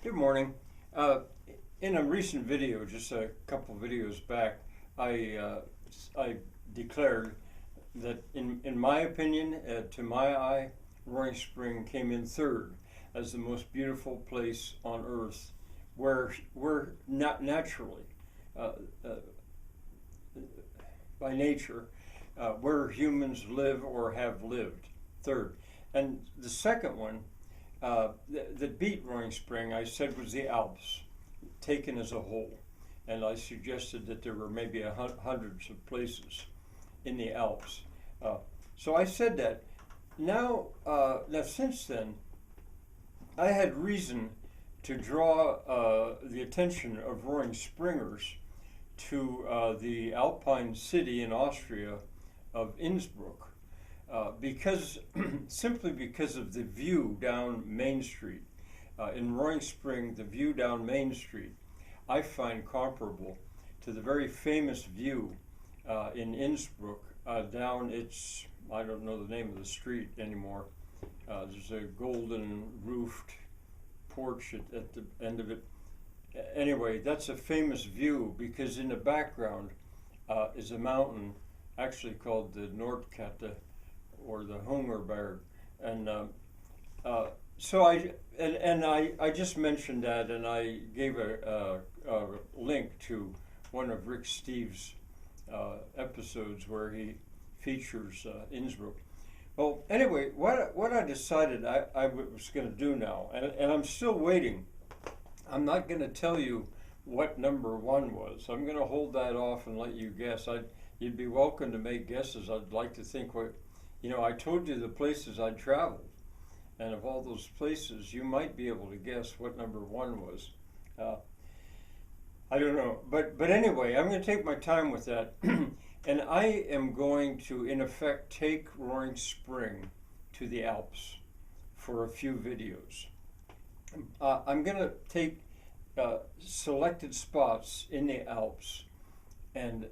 Good morning. In a recent video, just a couple videos back, I declared that in my opinion, to my eye, Roaring Spring came in third as the most beautiful place on earth where not naturally, uh, uh, by nature, where humans live or have lived. Third. And the second one that beat Roaring Spring, I said, was the Alps, taken as a whole. And I suggested that there were maybe hundreds of places in the Alps. So I said that. Now, since then, I had reason to draw the attention of Roaring Springers to the alpine city in Austria of Innsbruck. Simply because of the view down Main Street. In Roaring Spring, the view down Main Street I find comparable to the very famous view in Innsbruck down its, I don't know the name of the street anymore. There's a golden roofed porch at the end of it. Anyway, that's a famous view because in the background is a mountain actually called the Nordkette, or the Hungerberg, and so I just mentioned that, and I gave a link to one of Rick Steves' episodes where he features Innsbruck. Well, anyway, what I decided I was going to do now, and I'm still waiting. I'm not going to tell you what number one was. I'm going to hold that off and let you guess. You'd be welcome to make guesses. I'd like to think I told you the places I'd traveled, and of all those places, you might be able to guess what number one was. I don't know, but anyway, I'm going to take my time with that, and I am going to, in effect, take Roaring Spring to the Alps for a few videos. I'm going to take selected spots in the Alps and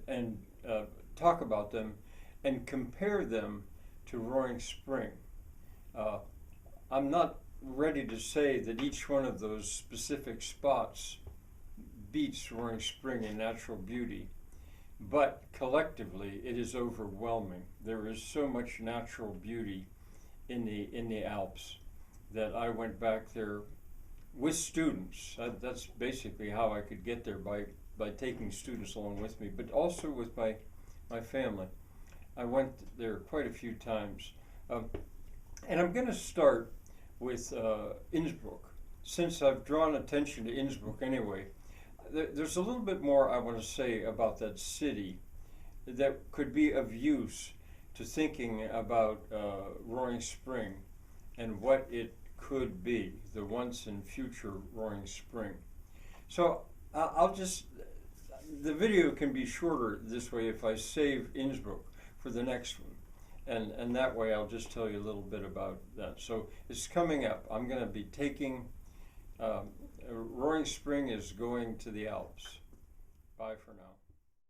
talk about them and compare them to Roaring Spring. I'm not ready to say that each one of those specific spots beats Roaring Spring in natural beauty, but collectively it is overwhelming. There is so much natural beauty in the Alps that I went back there with students. That's basically how I could get there, by taking students along with me, but also with my family. I went there quite a few times. And I'm going to start with Innsbruck. Since I've drawn attention to Innsbruck anyway, there's a little bit more I want to say about that city that could be of use to thinking about Roaring Spring and what it could be, the once and future Roaring Spring. So the video can be shorter this way if I save Innsbruck for the next one. And that way I'll just tell you a little bit about that. So it's coming up. I'm going to be taking, Roaring Spring is going to the Alps. Bye for now.